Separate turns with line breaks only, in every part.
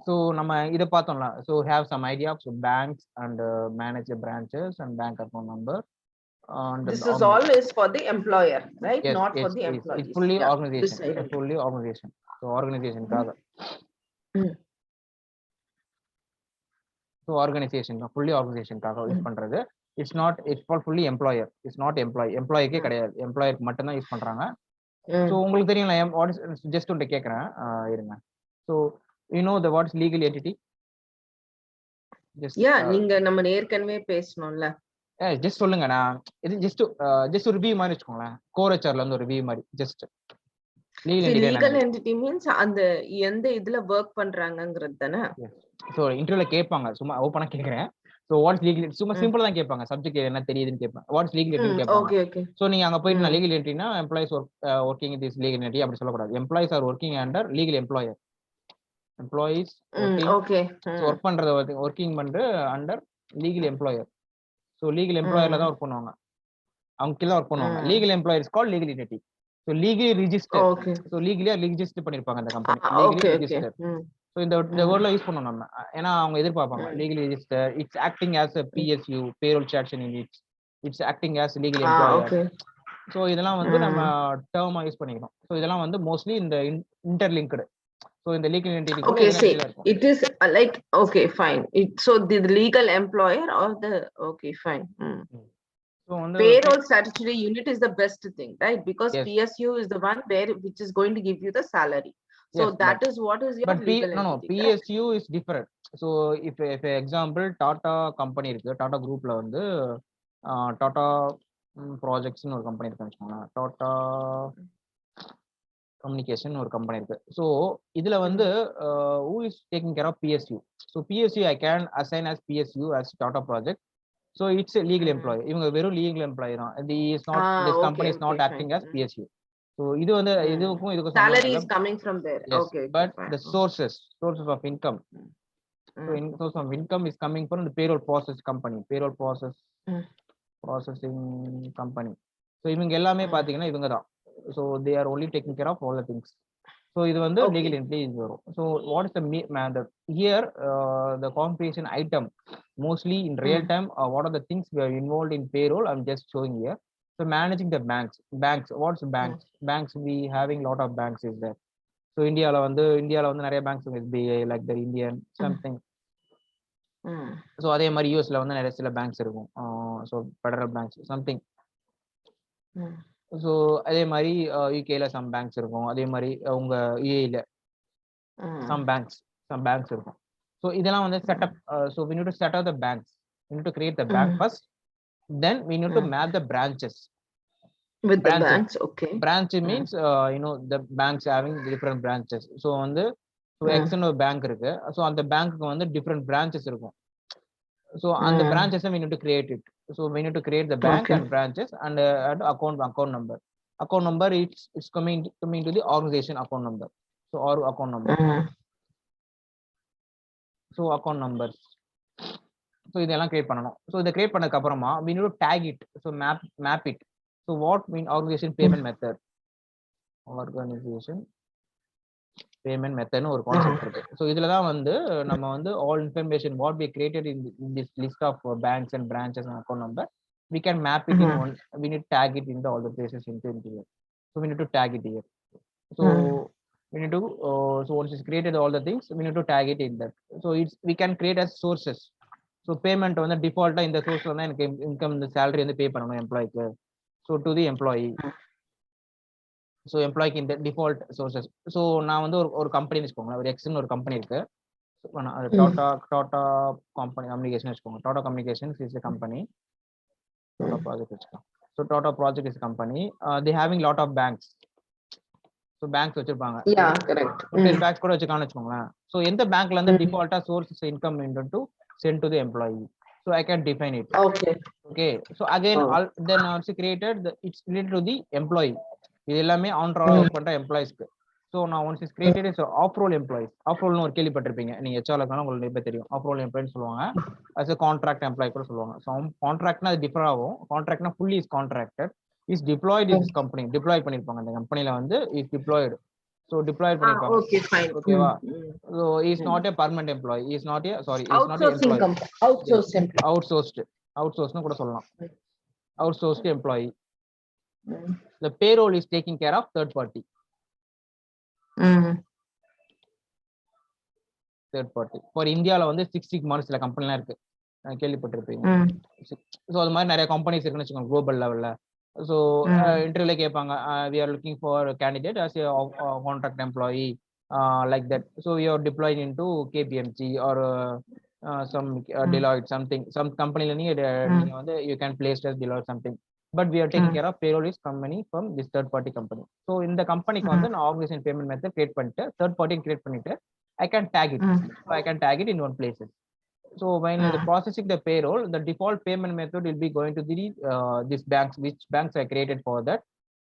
So நம்ம இத பார்த்தோம்ல. So have some idea of banks and manage the branches and bank account number. And
this is always for the employer, right?
Yes,
Not
yes,
for the
yes.
employees.
It's fully
Yeah,
organization. It's fully organization. So organization kaga. So organization fully organization kaga use பண்றது. It's for fully employer. It's not employee. Employee K கிடையாது. Employer மட்டும் தான் use பண்றாங்க. So உங்களுக்கு தெரியும்ல what is just ஒன்று கேக்குறேன் இருங்க. So you know the what is legal entity?
Yeah, நீங்க நம்ம ஏற்கனவே பேசணும்ல.
ஜஸ்ட் சொல்லுங்க. நான் இது ஜஸ்ட் ஒரு ரிவ்யூ மாதிரி வெச்சுக்கோங்களேன். கோர் ஹெச்ஆர்ல இருந்து ஒரு ரிவ்யூ மாதிரி ஜஸ்ட்.
லீகல் என்டிட்டி மீன்ஸ் அந்த எந்த இதுல வர்க் பண்றாங்கங்கிறது தானே.
சோ இன்டர்வியூல கேட்பாங்க. சும்மா ஓபனா கேக்குறேன். சோ வாட்ஸ் லீகல் சும்மா சிம்பிளா தான் கேட்பாங்க. சப்ஜெக்ட் என்ன தெரியுதுன்னு கேட்பாங்க. வாட்ஸ் லீகல் என்டிட்டி கேட்பாங்க.
Okay okay.
சோ நீங்க அங்க போயிட்டு நான் லீகல் என்டிட்டினா employees working in this legal entity அப்படி சொல்லக்கூடாது. Employees are working under legal employer. Employees
okay
work பண்றது வர்க்கிங் பண்ற under legal employer. So legal எம்ப்ளாயர்ல தான் ஒர்க் பண்ணுவாங்க. அவங்க கீழ ஒர்க் பண்ணுவாங்க. Legal employers call legal entity. So legally registered. So லீகலியா ரிஜிஸ்டர் பண்ணிருப்பாங்க அந்த கம்பெனி. Legally registered. சோ இந்த வேர்ட்ல யூஸ் பண்ணோம் நம்ம. ஏன்னா அவங்க எதிர்பார்ப்பாங்க. Legally register it's acting as a PSU payroll charging unit. It's acting as legal employer. So இதெல்லாம் வந்து நம்ம டேர்மா யூஸ் பண்ணிக்கணும். சோ இதெல்லாம் வந்து மோஸ்ட்லி இந்த interlinked. So in the legal entity
okay, see, it is like okay fine, so the legal employer or the okay fine. So on the payroll statutory unit is the best thing, right? Because yes. PSU is the one where which is going to give you the salary. So yes, that is what is your legal entity. No,
PSU correct? Is different. So if example Tata company irukku, Tata group la vandu Tata projects nu or company irukku vechukonga. Tata communication ஒரு company இருக்கு. So இதுல வந்து who is taking care of PSU? So PSU I can assign as PSU as Tata project. So it's a legal employee. இவங்க வெறும் legal employee தான். This company is not acting as PSU. So இது வந்து இதுக்கும்
salary is coming from there.
Yes,
okay,
but the sources of income. So source of income is coming from the payroll process company, payroll processing company. So இவங்க எல்லாமே பாத்தீங்கன்னா இவங்க தான். So they are only taking care of all the things. So இது வந்து legal entity is வரும். So what is the matter here? The compensation item mostly in real time what are the things we are involved in payroll? I'm just showing here. So managing the banks what's banks? Banks we having lot of banks is there. So இந்தியால வந்து நிறைய banks இருக்கு. SBI like the Indian something. So அதே மாதிரி யூஎஸ்ல வந்து நிறைய சில banks இருக்கும். So federal banks something. So அதே மாதிரி யூகேல சம் பேங்க்ஸ் இருக்கும். அதே மாதிரி உங்க யூஏல சம் பேங்க்ஸ் இருக்கும். ஸோ இதெல்லாம் வந்து setup. So we need to set up the banks. We need to create the bank first. Then we need to map the branches.
With the banks, okay.
Branch means the banks having different branches. So வந்து எக்ஸ்னு ஒரு bank இருக்கு. So அந்த பேங்க்குக்கு வந்து different branches இருக்கும். So and the branches we need to create it. So we need to create the bank and branches and account number. Account number it's coming to the organization account number. So or account number. So account numbers. So இதெல்லாம் create பண்ணனும். So இத create பண்ணதுக்கு அப்புறமா we need to tag it. So map it. So what mean organization payment method? Organization payment method ஒரு concept இருக்கு. So இதுல தான் வந்து நம்ம வந்து all information what we created in this list of banks and branches and account number we can map it in one. We need to tag it in all the places into here. So we need to tag it here. So we need to so once it's created all the things we need to tag it in that. So we can create as sources. So payment வந்து டிஃபால்ட்டா இந்த சோர்ஸ்ல தான் எனக்கு income இந்த salary வந்து pay பண்ணனும் எம்ப்ளாய்க்கு. So to the employee. So எம்ப்ளாய்க்கு இந்த டிஃபால்ட் சோர்சஸ். ஸோ நான் வந்து ஒரு கம்பெனி வச்சுக்கோங்களேன். ஒரு எக்ஸ்னு ஒரு கம்பெனி இருக்கு. டாடா கம்யூனிகேஷன் வச்சுக்கோங்க. Tata communications is a company. Tata project வச்சுக்கோங்க. So Tata project is company. They having lot of banks. So banks வச்சிருப்பாங்க. பேங்க்ஸ் கூட வச்சுக்கோங்களேன். ஸோ எந்த பேங்க்ல இருந்து டிஃபால்ட்டா sources income to sent to the employee. So I can define it. Okay. So again then also created it's related to the employee. இது எல்லாமே on roll work பண்ற எம்ப்ளாயிஸ்க்கு. ஸோ நான் once is created is off roll employees. Off ரோல்னு ஒரு கேள்விப்பட்டிருப்பீங்க நீங்க ஹெச்ஆர்ல இருந்தாலும் உங்களுக்கு இப்போ தெரியும். ஆஃப் ரோல் எம்ப்ளாய்னு சொல்லுவாங்க. அஸ் கான்ட்ராக்ட் எம்ப்ளாய் கூட சொல்லுவாங்க. ஸோ கான்ட்ராக்ட்னா அது டிஃபர் ஆகும். கான்ட்ராக்ட்னா fully is contracted is deployed is company deploy பண்ணிருப்பாங்க. அந்த கம்பெனில வந்து இஸ் டிப்ளாய்டு. So deployed பண்ணிருப்பாங்க.
Okay, fine.
ஓகேவா? So he is not a permanent employee. He is not a
Outsourcing
employee.
company. Outsourced employee.
Outsourced கூட சொல்லலாம். Outsourced employee. The payroll is taking care of third party. Third party. For Indiaல வந்து 6 months சில கம்பெனிலாம் இருக்கு. கேள்விப்பட்டிருப்பீங்க. So அது மாதிரி நிறைய கம்பெனிஸ் இருக்குன்னு வச்சுக்கோங்க குளோபல் லெவல்ல. ஸோ இன்டர்வியூல கேட்பாங்க, we are looking for a candidate as a contract employee like that. So you are deployed into KPMG or some Deloitte something. Some company நீங்க வந்து you can place as Deloitte something. But we are taking care of payroll is company from this third party company. So இந்த கம்பெனிக்கு வந்து நான் organization payment method create பண்ணிட்டு third party create பண்ணிட்டு I can tag it. So I can tag it in one place. So when the processing the payroll, the default payment method will be going to the these banks, which banks are created for that.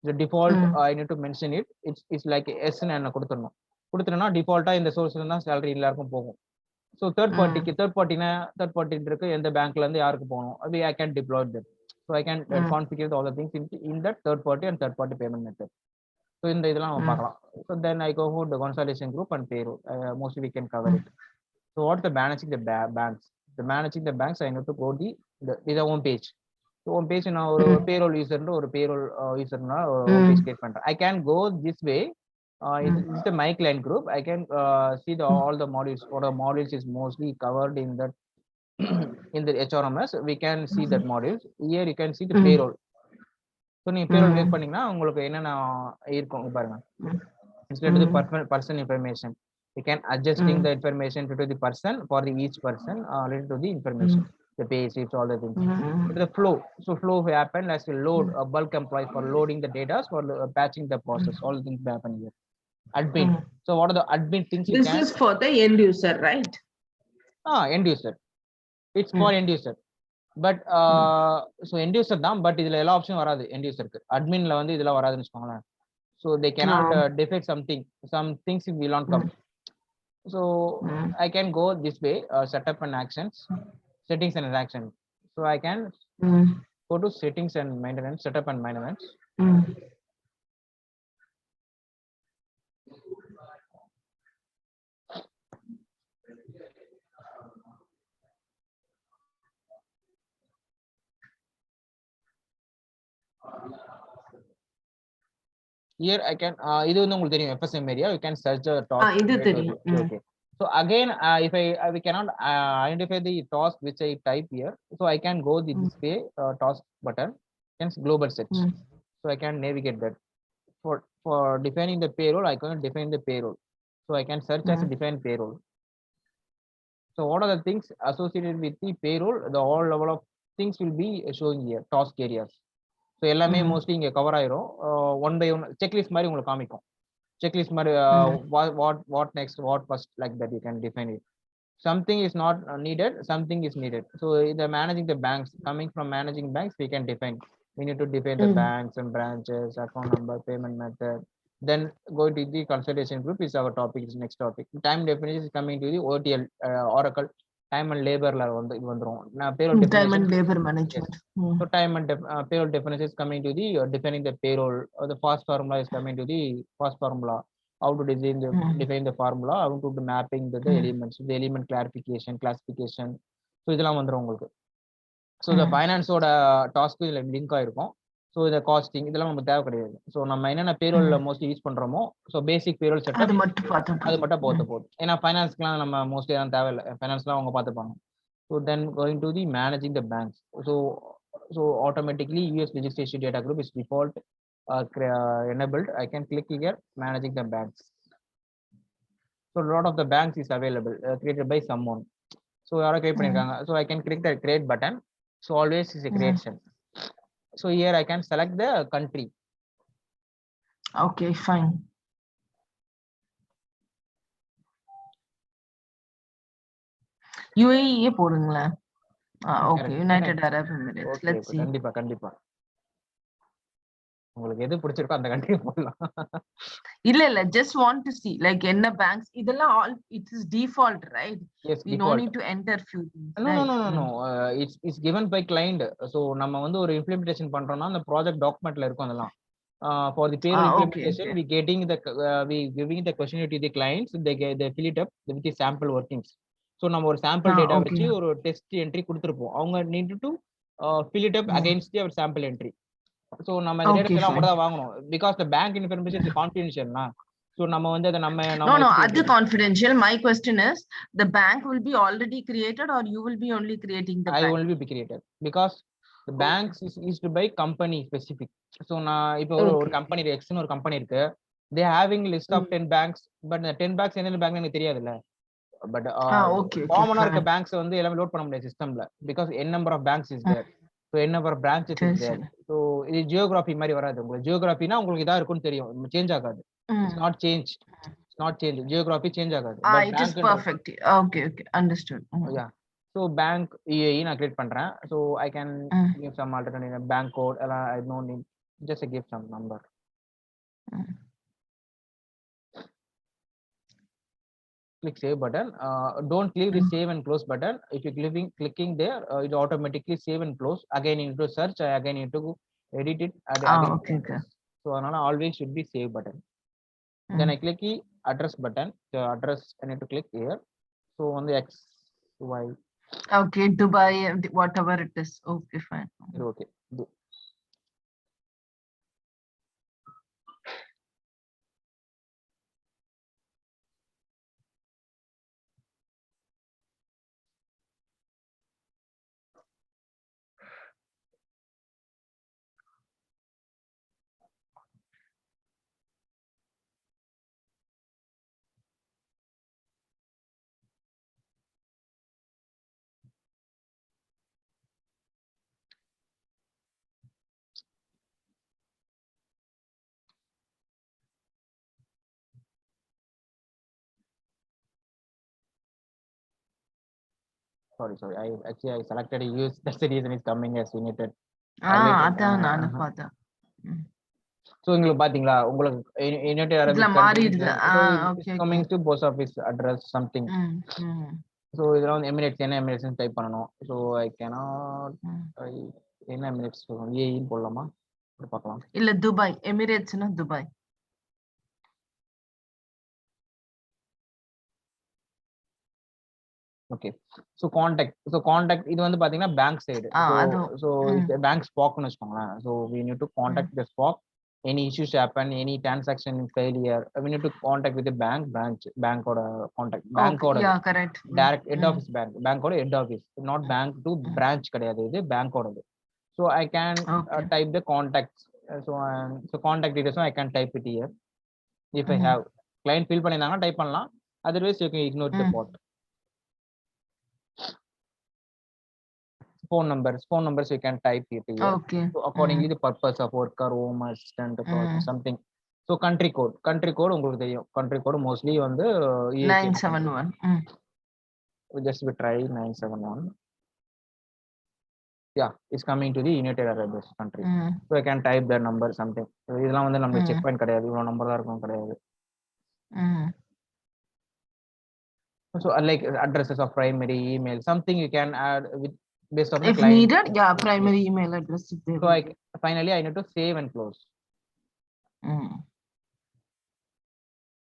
The default I need to mention it. It's like S ன்னு கொடுத்துறணும். கொடுத்துறனா டிஃபால்ட்டா இந்த சோர்ஸ்ல தான் salary எல்லாருக்கும் போகும். So third party இருக்கு எந்த பேங்க்ல இருந்து யாருக்கு போகணும், அது I can deploy that. So I can configure all the things in that third party and third party payment method. So இந்த இதெல்லாம் நம்ம பார்க்கலாம். So then I go for the consolidation group and payroll. Mostly we can cover it. So what's the managing the banks? The managing the banks, I need to go the home page. So home page நான் ஒரு payroll user ஒரு payroll user னா home page create பண்றேன். I can go this way. This is the my client group. I can see all the modules. What the modules is mostly covered in that in the HRMS. We can see that modules. Here you can see the payroll. So நீங்க payroll click பண்ணீங்கன்னா உங்களுக்கு என்னென்ன இருக்கும் பாருங்க. Instead of the person information, you can adjusting the information to the person for the each person related to the information, the pay sheets, all the things. The flow. So flow happen as we load a bulk employee for loading the data, for patching the process. All the things happen here. Admin. So what are the admin things you
This
can?
is for the end user, right?
End user. It's for end user. But so end user தான், but இதுல எல்லா ஆப்ஷனும் வராது end userக்கு. adminல வந்து இதெல்லாம் வராதுன்னு வச்சுக்கோங்களேன். So they cannot defect something. Some things will not come. So I can go this way, setup and actions, settings and actions. So I can go to settings and maintenance, setup and maintenance. Here I can இது வந்து உங்களுக்கு தெரியும் FSM area, you can search the task.
இது தெரியும்.
Okay. So again if we cannot identify the task which I type here, so I can go this way, task button, hence global search. So I can navigate that. For defining the payroll, I can define the payroll. So I can search as a define payroll. So what are the things associated with the payroll? The all level of things will be showing here, task areas. So எல்லாமே mostly இங்க cover ஆயிரும். One by one checklist மாதிரி உங்களுக்கு காமிக்கும். Checklist மாதிரி what next, what first, like that you can define it. Something is not needed, something is needed. So the managing the banks, coming from managing banks, we can define. We need to define the banks and branches, account number, payment method. Then going to the consolidation group is our topic, is next topic. Time definition is coming to the OTL, Oracle time and laborல வந்து இது வந்துரும். Payroll definition,
time and labor management.
Yes. So time and payroll definition is coming to the defining the payroll. The fast formula is coming to the fast formula. How to define the formula, how to do mapping the elements, the element clarification, classification. So இதெல்லாம் வந்துரும் உங்களுக்கு. So the finance ஓட task இதுல link ஆயிருக்கும். So இந்த costing இதெல்லாம் நமக்கு தேவை கிடையாது. ஸோ நம்ம என்னென்ன பேரோல்ல மோஸ்ட்லி யூஸ் பண்றோமோ, ஸோ பேசிக் பேரோல் செட்டப் அது மட்டும் போதும். ஏன்னா ஃபைனான்ஸ்க்குலாம் நம்ம மோஸ்ட்லி எல்லாம் தேவையில்லை, ஃபைனான்ஸ்லாம் அவங்க பார்த்துப்பாங்க. So then going to the managing the banks. So automatically US registration data group is default enabled. I can click here, managing the banks. So a lot of the banks is available, created by someone. So யாரோ create பண்ணிருக்காங்க. So I can click the create button. So always is a creation. So here I can select the country.
Okay, fine. UAE போடுங்களா? Okay, United Arab Emirates.
Okay,
let's see.
கண்டிப்பா உங்களுக்கு எது பிடிச்சிருக்கோ அந்த country போடலாம்.
இல்ல just want to see like என்ன banks இதெல்லாம் all it is default, right?
Yes,
we
default.
no need to enter few things.
No. It's given by client. So நம்ம வந்து ஒரு இம்ப்ளிமெண்டேஷன் பண்றோம்னா அந்த ப்ராஜெக்ட் டாக்குமெண்ட்ல இருக்கும் அதெல்லாம். For the payroll
Okay,
implementation,
okay.
we giving the questionnaire to the clients. They fill it up with the sample workings. So நம்ம ஒரு sample data
Okay.
வச்சு ஒரு test entry கொடுத்திருப்போம். அவங்க need to fill it up against their sample entry. So நம்ம இந்த data எல்லாம் அவங்க தான் வாங்கணும். Because the bank information is confidential na. So நம்ம வந்து அத நம்ம
No, அது confidential. My question is, the bank will be already created or you will be only creating the bank?
I will be created because the banks is used by company specific. So நான் இப்போ ஒரு company X ன்னு ஒரு company இருக்கு. They having list of 10 banks, but the 10 banks என்னென்ன bank எனக்கு தெரியாதுல்ல. But காமனா இருக்க banks வந்து எல்லாமே லோட் பண்ண முடியாது சிஸ்டம்ல because n number of banks is there. So n number of branches is there. So இது ஜியோகிராஃபி மாதிரி வராது. உங்களுக்கு ஜியோகிராஃபினா உங்களுக்கு இதா இருக்கும்னு தெரியும். சேஞ்ச் ஆகாது. It's not changed. It's not changed. Geography change ஆகாது.
But it is perfect. Okay, okay, understood.
Yeah. So bank EAE நான் create பண்றேன். So I can give some alternate bank code. I don't need just give some number. Click save button. Don't click the save and close button. If you clicking there, it automatically save and close. Again you need to search. Again you need to edit it.
Okay.
So another always should be save button. Then I click the address button. The address I need to click here. So on the X, Y.
Okay, Dubai, whatever it is. Okay, fine.
Okay. Sorry. I selected use. That's the reason it's coming as united.
அதான் நானும் பார்த்தேன்.
So உங்களுக்கு பாத்தீங்களா உங்களுக்கு United Arab Emirates coming to post office address something. So இதெல்லாம் வந்து Emirates என்ன Emirates type பண்ணனும். So I cannot என்ன Emirates UAE போடலாமா பார்க்கலாம்.
இல்ல துபாய் எமிரேட்ஸ்னா துபாய்.
Okay. So contact இது வந்து பாத்தீங்கன்னா பேங்க் சைடு. So பேங்க் ஸ்பாக்னு வெச்சுக்கோங்களேன். So we need to contact the SPOC. Any issues happen, any transaction failure, we need to contact with the branch oda contact bank oda.
Yeah, correct.
Direct head office bank oda head office, not bank to branch kadiyadhu, idu bank oda. So I can type the contacts. So contact details I can type it here. If I have client fill panniranga type pannalam, otherwise you can ignore the part. Phone numbers you can type it here.
Okay.
So accordingly the purpose of worker, home assistant, something. So country code உங்களுக்கு தெரியும். Country code mostly வந்து
971.
Just we try 971. Yeah, it's coming to the United Arab country. So I can type the number something. இதெல்லாம் வந்து நம்ம check point கிடையாது. இவ்வளவு number தான் இருக்கும் கிடையாது. So like addresses of primary email, something you can add with based on the
if
client.
Needed, yeah, primary email address.
So finally I need to save and close.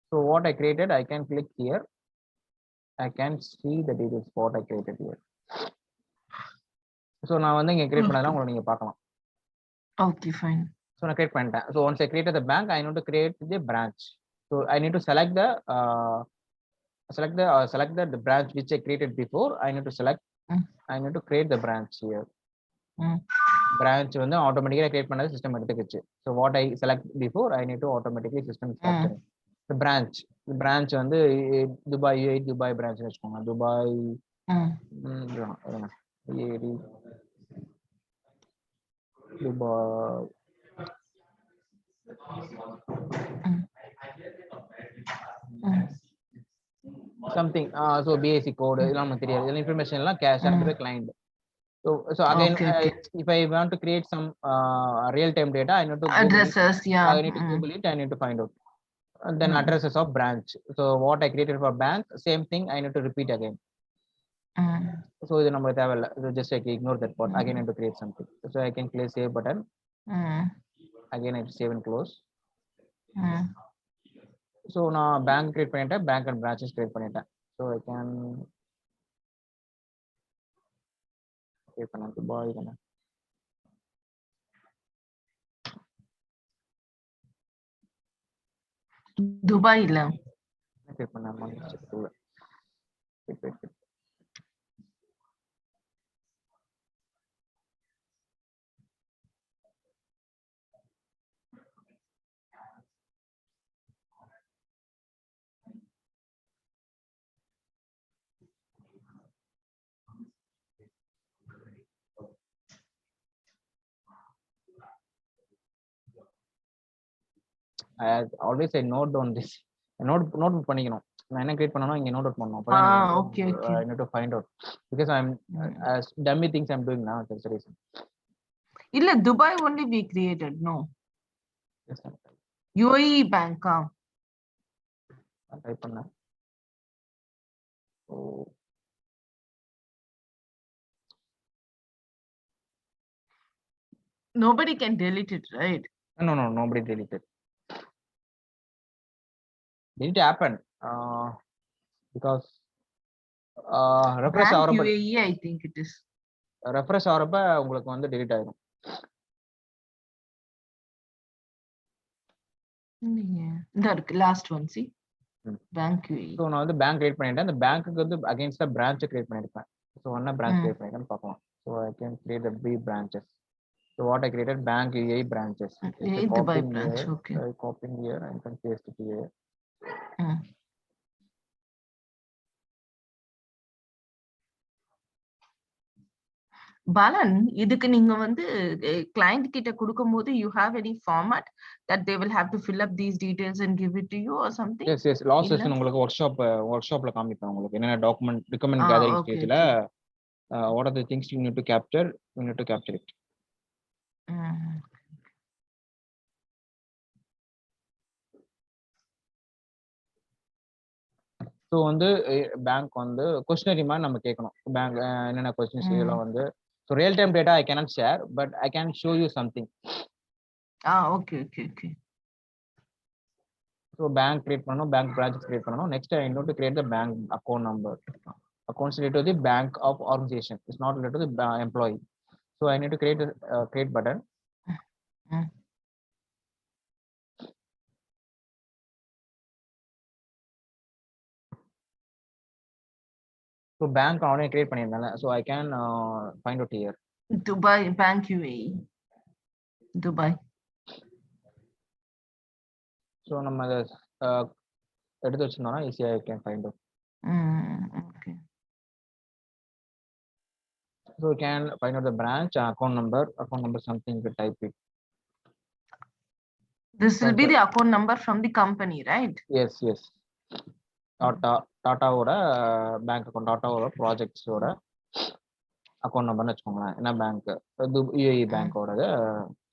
So what I created, I can click here. I can see the details what I created here. So நான் வந்து இங்க create பண்ணதெல்லாம் உங்களுக்கு நீங்க பார்க்கலாம்.
Okay, fine.
So நான் create பண்ணிட்டேன். So once I created the bank, I need to create the branch. So I need to select the branch which I created before. I need to select. I need to create the branch here. Branch வந்து automatically create பண்ணது system எடுத்துக்கிச்சு. So what I select before, I need to automatically system capture. The branch வந்து Dubai branch வெச்சுக்கோங்க. Dubai something. So basic code இதெல்லாம் நமக்கு தெரியாது. இதெல்லாம் information எல்லாம் share to the client. So again, if I want to create some real-time data, I need to
addresses.
I need to Google it. I need to find out. And then addresses of branch. So what I created for bank, same thing I need to repeat again. So இது நமக்கு தேவையில்லை. So just I can ignore that part. Again I need to create something. So I can click save button. again I save and close. So நான் bank create பண்ணிட்டேன், bank and branches create பண்ணிட்டேன். So I can create பண்ண Dubai தானே.
துபாய்ல
create பண்ணாம செக்ல. I always say note down this. Note பண்ணிக்கணும். நான் என்ன create பண்ணனும் இங்க நோட் அவுட் பண்ணனும். அப்பதான்
okay.
I need to find out because I'm as dummy things I'm doing now. That's the reason.
இல்ல Dubai only we created, no.
Yes, sir.
UAE bank
type பண்ணேன். Oh.
Nobody can delete it, right?
No, nobody deleted. Did it happen? Because refresh
Bank UAE, I think it is.
Refresh ஆறப்ப உங்களுக்கு வந்து delete ஆயிடும்.
இந்த last one, see? Bank UAE.
So நான் வந்து bank create பண்ணிட்டேன். அந்த பேங்க்குக்கு வந்து against the branch create பண்ணிருப்பேன். So என்ன branch create பண்ணிருக்கேன்னு பார்க்கலாம். So I can create the B branches. So what I created, bank UAE branches.
Dubai branch, okay.
Copying here and can paste it here.
Balan, இதுக்கு நீங்க வந்து client கிட்ட கொடுக்கும்போது you have any format that they will have to fill up these details and give it to you or something?
Yes. Last session உங்களுக்கு workshopல காமிப்பேன் உங்களுக்கு என்னென்ன document recommend gathering stageல what are the things you need to capture, you need to capture it. So வந்து bank வந்து questionnaire மாதிரி நம்ம கேட்கணும். Bank என்னென்ன questions இதெல்லாம் வந்து so real time data I cannot share but I can show you something.
Okay.
So bank create பண்ணனும், bank branches create பண்ணனும். Next I need to create the bank account number. Accounts related to the bank of organization. It's not related to the employee. So I need to create a create button. So bank already create பண்ணிருந்தேன். So I can find out here.
Dubai bank UAE. Dubai.
So நம்ம அத எடுத்து வச்சோம்னா ஈஸியா I can find out.
Okay.
So you can find out the branch, account number something to type it.
This will be the account number from the company, right?
Yes. Tata ஓட bank account, Tata ஓட projects ஓட account number னு வெச்சுக்கோங்களேன். என்ன bank? UAE bank ஓடது.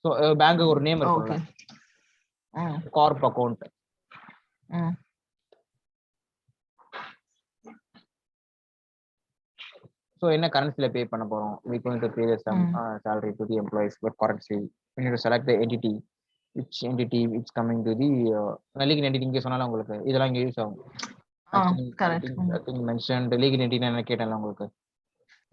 So bank ஒரு name இருக்கும்ல. Corp account. So என்ன கரன்சில பே பண்ண போறோம்? We going to pay some salary to the employees, but currency we need to select the entity, which entity it's coming to the legal entity. இங்க சொன்னால உங்களுக்கு இதெல்லாம் இங்க யூஸ் ஆகும்.
Correct.
I think mentioned legal entity என்ன கேட்டேன்ல உங்களுக்கு.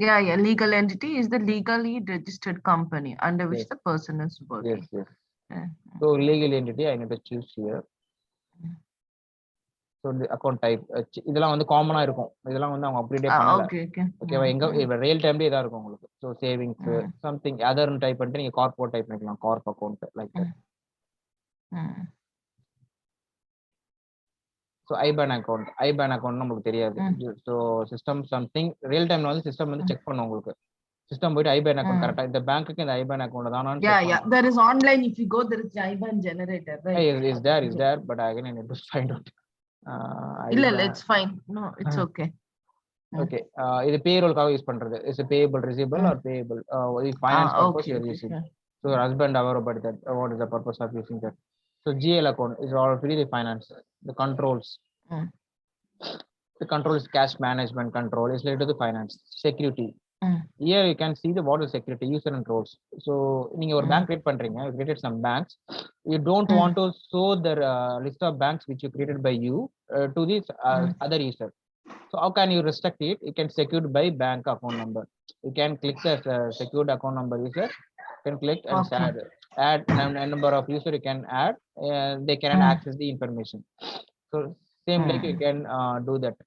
Yeah, legal entity is the legally registered company under which the person is working.
Yes. So legal entity I need to choose here. So the account type இதெல்லாம் வந்து காமனா இருக்கும். இதெல்லாம் வந்து அவங்க update பண்ணல. ஓகேவா? எங்க ரியல் டைம்லயே இதா இருக்கும் உங்களுக்கு. So savings something other type பண்ணிட்டு நீங்க கார்ப் டைப் பண்ணிக்கலாம். Corp account like that. So IBAN account நமக்கு தெரியாது. So system something real time வந்து system வந்து செக் பண்ணும் உங்களுக்கு. System போய்ட்டு IBAN account கரெக்ட்டா இந்த பேங்க்குக்கு இந்த IBAN account தானான்னு செக் பண்ணும்.
Yeah, there is online, if you go there is IBAN generator, right?
Is there but again I need to find out.
இல்ல it's fine. No, it's okay.
Okay. இது payroll-க்காக use பண்றது. Is it payable, receivable or payable? Finance purpose you are using. So your husband aware about that. What is the purpose of using that? So GL account is already the finance. The controls. The control is cash management control is related to the finance. Security. Here you can see the water security user and roles. So நீங்க ஒரு bank create பண்றீங்க, you created some banks. You don't want to show the list of banks which you created by you to this other user. So how can you restrict it? You can secure by bank account number. You can click the secured account number user. You can click and add number of user you can add. They can access the information. So same like you can do that.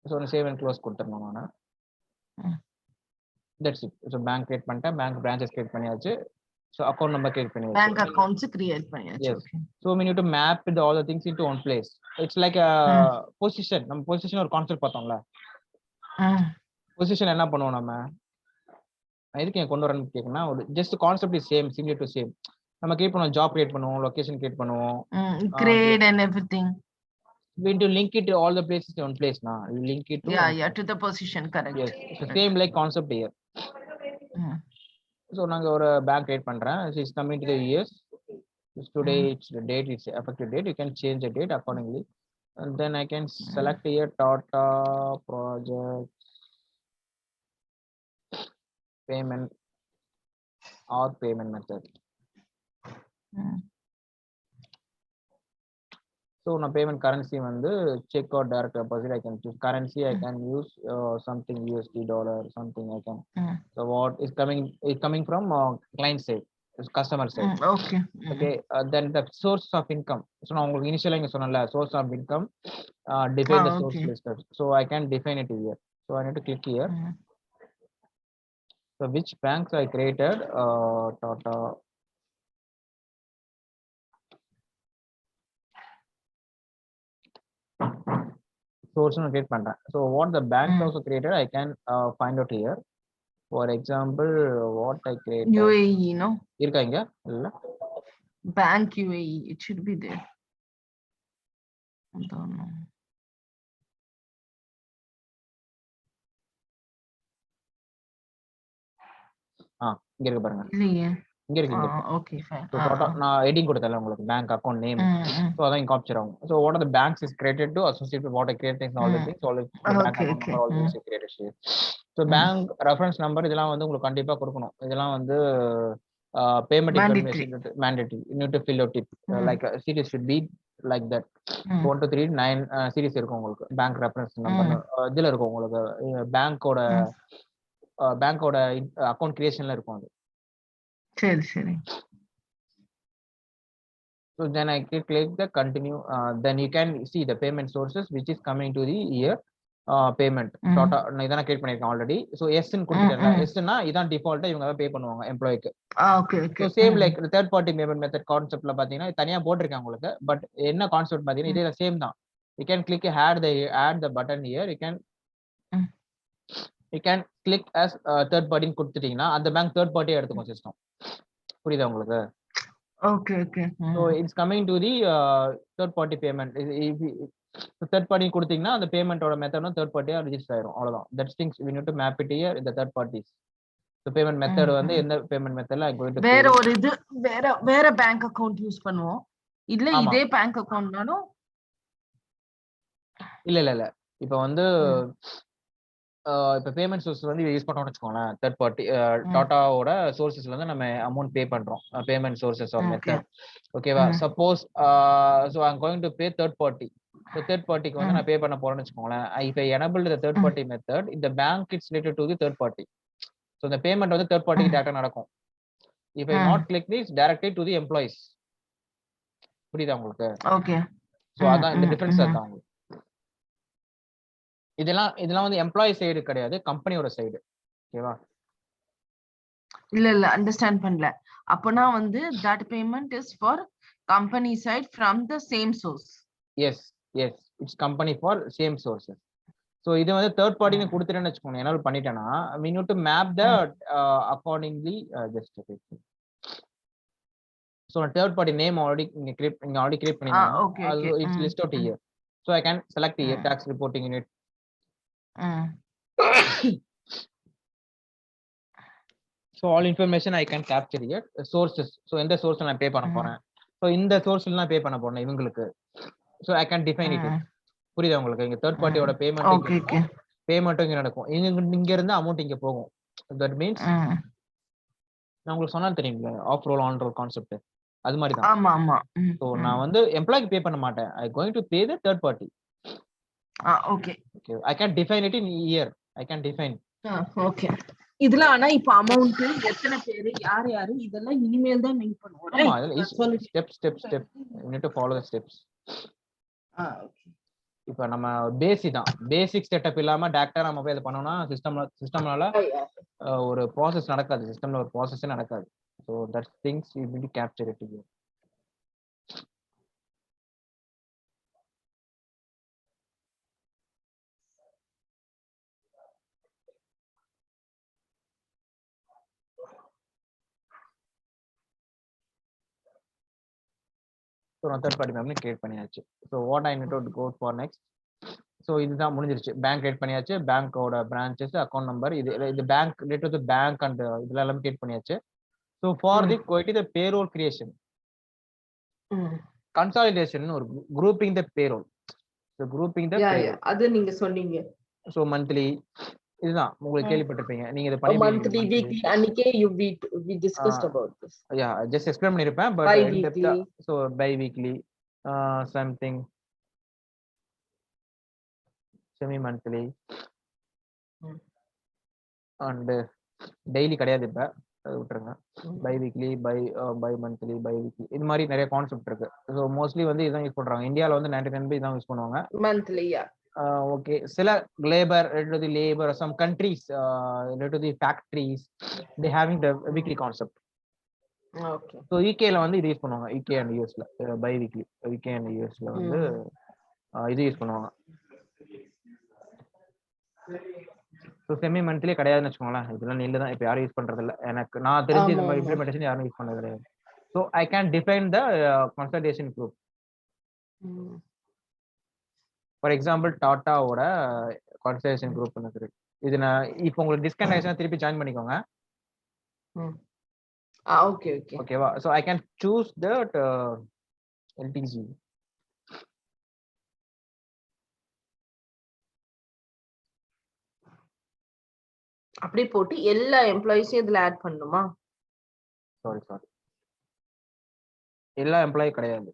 So save and close கொடுத்துறணும் நானு. That's it. So bank create பண்ணிட்டேன், bank branches create பண்ணியாச்சு. So account number create பண்ணியாச்சு.
Bank accounts create பண்ணியாச்சு.
Yes. Okay. So we need to map all the things into one place. It's like a position. நம்ம position ஒரு concept பார்த்தோம்ல. Position என்ன பண்ணுவோம் நம்ம? எதுக்கு நான் கொண்டு வரேன்னு கேக்குனா, ஒரு just concept is same, similar to same. நம்ம கிரியேட் பண்ணுவோம், job create பண்ணுவோம், location create பண்ணுவோம்.
Grade and everything.
We need to link it to all the places in one place now. You link it to
to the position, correct.
Yes. So same like concept here. So நாங்க ஒரு bank create பண்றேன். It's coming to the years. Today it's the date, it's effective date. You can change the date accordingly. And then I can select here Tata project payment or payment method. So now payment currency வந்து check or direct deposit. I can choose currency. I can use something USD dollar, something I can. So what is coming from client side, customer side.
Okay.
Then the source of income. So now உங்களுக்கு initially இங்க சொன்னல source of income, define the source listed. So I can define it here. So I need to click here. So which banks I created? Tata. Source create பண்றேன். So what the banks also created, I can find out here. For example, what I created.
UAE, no?
இருக்கா இங்க? இல்ல.
Bank UAE, it should be there. I don't know.
இங்க இருக்கு பாருங்க.
இல்லையே.
இங்க இருக்கு.
Okay, fine.
So நான் heading கொடுத்தல உங்களுக்கு bank account name. So அதான் capture ஆகும். So what are the banks is created to associate with what I created and all the things, all the bank account number, all things created here. So bank reference number இதெல்லாம் வந்து உங்களுக்கு கண்டிப்பா கொடுக்கணும். இதெல்லாம் வந்து payment information mandatory. You need to fill out it. Like series should be like that. 1 to 3 9 series இருக்கும் உங்களுக்கு. Bank reference number இதுல இருக்கும் உங்களுக்கு. பேங்கோட அக்கவுண்ட் கிரியேஷன்ல இருக்கும் அது.
சரி.
So then I click the continue. Then you can see the payment sources which is coming to the year payment. நான் இதான கிரியேட் பண்ணிருக்கேன் ஆல்ரெடி. So S ன்னு கொடுத்துட்டேன்ல. S னா இதான் டிஃபால்ட்டா இவங்க பே பண்ணுவாங்க எம்ப்ளாய்க்கு.
Okay.
So same like the third party payment method கான்செப்ட்ல பாத்தீங்கன்னா தனியா போட்டுருக்கேன் உங்களுக்கு. பட் என்ன கான்செப்ட் பாத்தீங்கன்னா இதே சேம் தான். You can click add the button here. You can click as third party ன்னு கொடுத்துட்டீங்கன்னா அந்த பேங்க் third party எடுத்துக்கும் சிஸ்டம். புரியுதா உங்களுக்கு?
Okay.
So it's coming to the third party payment. If third party கொடுத்தீங்கன்னா அந்த பேமெண்டோட மெத்தடும் third party ரெஜிஸ்டர் ஆயிரும். அவ்வளவுதான். That things we need to map it here in the third parties. So payment method வந்து எந்த payment மெத்தட்ல I'm going to
வேற ஒரு இது வேற பேங்க் அக்கவுண்ட் யூஸ் பண்ணுவோம். இல்ல இதே பேங்க் அக்கவுண்ட்னாலும்
இல்ல இப்போ வந்து இப்போ பேமெண்ட் சோர்ஸ் வந்து யூஸ் பண்ணோம்னு வச்சுக்கோங்களேன். தேர்ட் பார்ட்டி டாட்டாவோட சோர்சஸ்ல வந்து நம்ம அமௌண்ட் பே பண்றோம். Payment sources are method. ஓகேவா? Suppose so I'm going to pay third party. So third பார்ட்டிக்கு வந்து நான் பே பண்ண போறேன்னு வச்சுக்கோங்களேன். இப்போ enable the third party method இந்த bank it's related to the third party. So இந்த பேமெண்ட் வந்து தேர்ட் பார்ட்டிக்கு டேரக்டா நடக்கும். If I not click this directly to the employees. புரியுதா உங்களுக்கு?
ஓகே.
ஸோ அதான் இந்த டிஃபரன்ஸ் அதான் உங்களுக்கு. இதெல்லாம் வந்து எம்ப்ளாயி சைடு கிடையாது, கம்பெனியோட சைடு. ஓகேவா?
இல்ல அண்டர்ஸ்டாண்ட் பண்ணல. அப்பனா வந்து that payment is for company side from the same source.
Yes, it's company for same sources. So இது வந்து third party னு கொடுத்துட்டேன்னு வெச்சுக்கோங்க. enable பண்ணிட்டேனா we need to map the accordingly just a bit. So third party name already நீங்க already create பண்ணிருந்தீங்க.
Okay.
It's list out here. So I can select here tax reporting unit. So all information I can capture here. Sources. So இந்த source நான் pay பண்ண போறேன். So இந்த source நான் pay பண்ண போறேன் இவங்களுக்கு. So I can define it. புரியுதா உங்களுக்கு? இங்க தேர்ட் பார்ட்டியோட பேமெண்ட்
ஓகே ஓகே
பேமெண்ட்டும் இங்க நடக்கும். இங்க இருந்து அமௌண்ட் இங்க போகும். தட் மீன்ஸ் நான் உங்களுக்கு சொன்னா தெரியுங்களா, off roll on roll concept. அது மாதிரி தான்.
ஆமா ஆமா.
சோ நான் வந்து எம்ப்ளாய்க்கு பே பண்ண மாட்டேன். I going to pay the third party.
Okay
okay. I can define it in year. I can define.
Okay. இதுல ஆனா இப்ப அமௌண்ட் எத்தனை பேரு யார் யாரு இதெல்லாம் இனிமேல் தான் மெயின் பண்ணுவோம்.
ஆமா, step you need to follow the steps.
Okay.
இப்ப நம்ம பேசிக் செட்டப் இல்லாம டைரக்டா நம்ம போய் இத பண்ணோம்னா சிஸ்டம்னால ஒரு ப்ராசஸ் நடக்காது. சிஸ்டம்ல ஒரு ப்ராசஸே நடக்காது. So that things you need to capture it here. So நான் தேர்ட் பார்ட்டி மெம்பர் கிரியேட் பண்ணியாச்சு. So what I need to go for next. So இதுதான் முடிஞ்சிருச்சு. பேங்க் கிரியேட் பண்ணியாச்சு. பேங்கோட பிரான்ச்சஸ், அக்கௌண்ட் நம்பர், இது bank related to bank and இதெல்லாம் எல்லாமே create பண்ணியாச்சு. ஸோ ஃபார் தி கோயிட்டி த பேரோல் கிரியேஷன், கன்சாலிடேஷன் ஒரு grouping the payroll. So grouping the payroll
அது நீங்க சொன்னீங்க.
ஸோ மந்த்லி இதுதான் உங்களுக்கு கேள்விப்பட்டிருப்பீங்க. நீங்க இத பண்ணிருப்பீங்க.
மந்த்லி வீக்லி அன்னைக்கே we discussed about this.
Yeah just explain பண்ணிருப்பேன். But in depth so bi weekly something semi monthly and daily கிடையாது. இப்ப அது விட்டுருங்க. Bi weekly bi monthly bi weekly இது மாதிரி நிறைய கான்செப்ட் இருக்கு. ஸோ மோஸ்ட்லி வந்து இதான் யூஸ் பண்றாங்க. இந்தியாவில் வந்து 99 இதான் யூஸ் பண்ணுவாங்க
மந்த்லியா.
ஓகே. சில labour some countries related to the factories they having the weekly concept.
Okay.
So யூகேல வந்து இது யூஸ் பண்ணுவாங்க. யூகே அண்ட் யூஎஸ்ல பை வீக்லி. யூகே அண்ட் யூஎஸ்ல வந்து இது யூஸ் பண்ணுவாங்க. ஸோ செமி மந்த்லி கிடையாதுன்னு வச்சுக்கோங்களேன். இதெல்லாம் நெல்லு தான். இப்போ யாரும் யூஸ் பண்றது இல்லை. எனக்கு நான் தெரிஞ்சு இந்த மாதிரி இம்ப்ளிமெண்டேஷன் யாரும் யூஸ் பண்ணது கிடையாது. So I can define the consultation group. For example டாட்டாவோட கன்சல்டேஷன் குரூப் இருக்கு. இது நான் இப்போ உங்களுக்கு டிஸ்கனெக்ட் ஆயிடுச்சுனா திருப்பி ஜாயின் பண்ணிக்கோங்க.
Okay okay.
ஓகேவா? So I can choose that LTC.
அப்படி போட்டு எல்லா எம்ப்ளாயிஸையும் இதுல ஆட் பண்ணணுமா?
சாரி எல்லா எம்ப்ளாயி கிடையாது.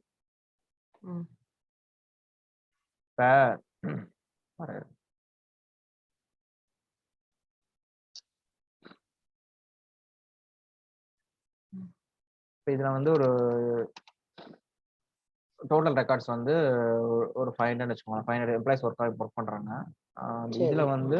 இதுல வந்து ஒரு டோட்டல் ரெக்கார்ட்ஸ் வந்து ஒரு 500 வச்சுக்கோங்க. 500 எம்ப்ளாயிஸ் ஒர்க் பண்றாங்க. இதுல வந்து